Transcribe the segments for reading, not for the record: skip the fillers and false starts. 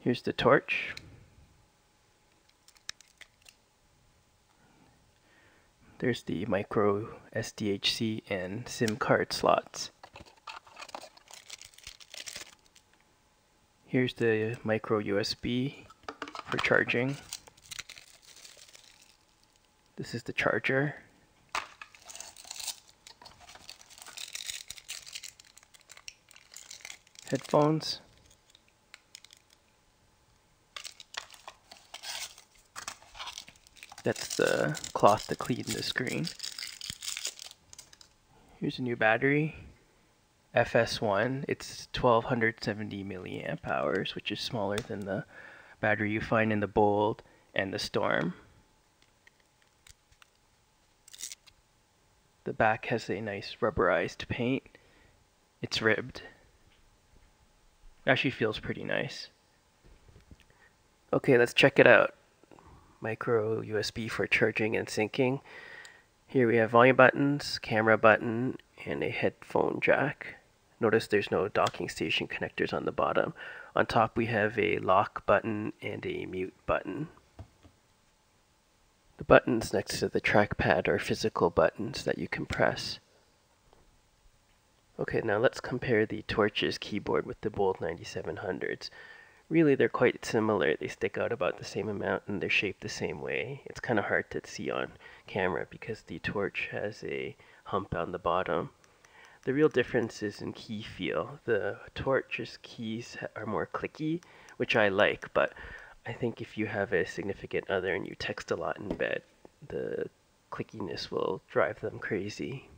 Here's the torch. There's the micro SDHC and SIM card slots. Here's the micro USB for charging. This is the charger. Headphones. That's the cloth to clean the screen. Here's a new battery. FS1. It's 1270 milliamp hours, which is smaller than the battery you find in the Bold and the Storm. The back has a nice rubberized paint. It's ribbed. Actually feels pretty nice. Okay, let's check it out. Micro USB for charging and syncing. Here we have volume buttons, camera button, and a headphone jack. Notice there's no docking station connectors on the bottom. On top we have a lock button and a mute button. The buttons next to the trackpad are physical buttons that you can press. Okay, now let's compare the Torch's keyboard with the Bold 9700s. Really, they're quite similar. They stick out about the same amount and they're shaped the same way. It's kind of hard to see on camera because the Torch has a hump on the bottom. The real difference is in key feel. The Torch's keys are more clicky, which I like, but I think if you have a significant other and you text a lot in bed, the clickiness will drive them crazy.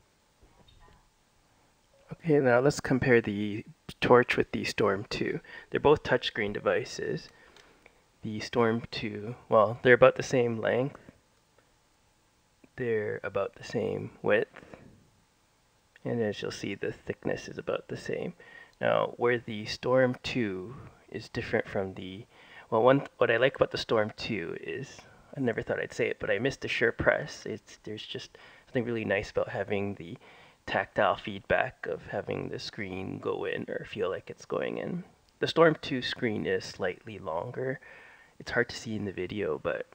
Okay, now let's compare the Torch with the Storm 2. They're both touchscreen devices. The Storm 2, well, they're about the same length. They're about the same width. And as you'll see, the thickness is about the same. Now, where the Storm 2 is different from the, well, what I like about the Storm 2 is, I never thought I'd say it, but I missed the sure press. There's just something really nice about having the tactile feedback of having the screen go in or feel like it's going in. The Storm 2 screen is slightly longer. It's hard to see in the video, but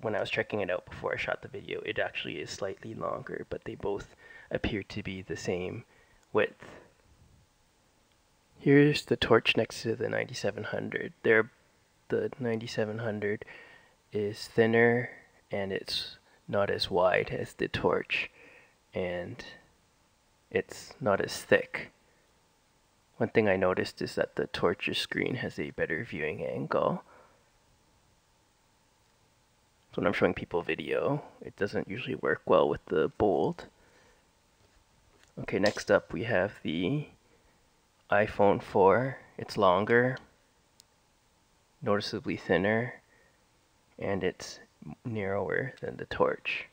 when I was checking it out before I shot the video, it actually is slightly longer, but they both appear to be the same width. Here's the Torch next to the 9700. The 9700 is thinner and it's not as wide as the Torch, and it's not as thick. One thing I noticed is that the Torch's screen has a better viewing angle. So when I'm showing people video, it doesn't usually work well with the Bold. Okay, next up we have the iPhone 4. It's longer, noticeably thinner, and it's narrower than the Torch.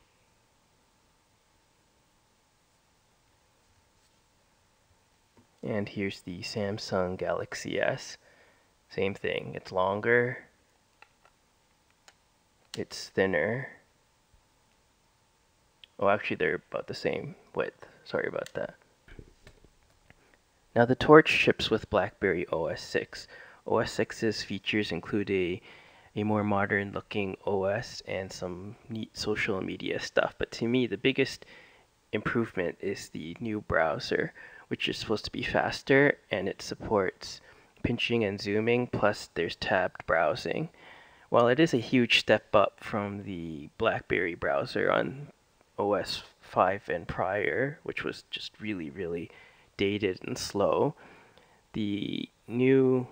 And here's the Samsung Galaxy S. Same thing, it's longer, it's thinner. Oh, actually they're about the same width. Sorry about that. Now the Torch ships with Blackberry OS 6. OS 6's features include a more modern looking OS and some neat social media stuff. But to me, the biggest improvement is the new browser, which is supposed to be faster, and it supports pinching and zooming, plus there's tabbed browsing. While it is a huge step up from the Blackberry browser on OS 5 and prior, which was just really, really dated and slow, the new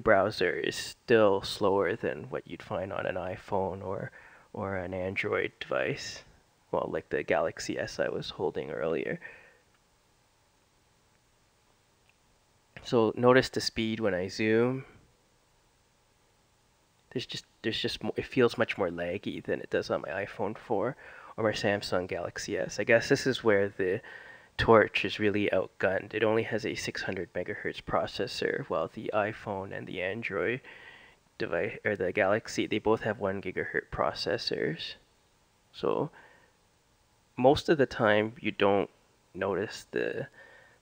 browser is still slower than what you'd find on an iPhone or an Android device. Well, like the Galaxy S I was holding earlier. So notice the speed when I zoom. There's just more, it feels much more laggy than it does on my iPhone 4 or my Samsung Galaxy S. I guess this is where the Torch is really outgunned. It only has a 600 megahertz processor, while the iPhone and the Android device, or the Galaxy, they both have 1 gigahertz processors. So most of the time you don't notice the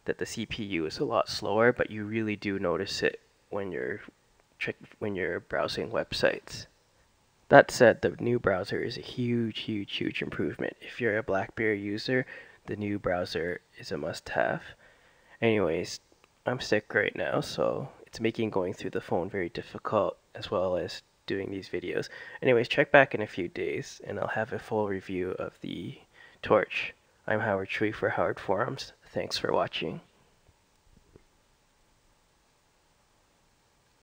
that the CPU is a lot slower, but you really do notice it when you're browsing websites. That said, the new browser is a huge improvement. If you're a Blackberry user, the new browser is a must-have. Anyways, I'm sick right now, so it's making going through the phone very difficult, as well as doing these videos. Anyways, check back in a few days, and I'll have a full review of the Torch. I'm Howard Chui for Howard Forums. Thanks for watching.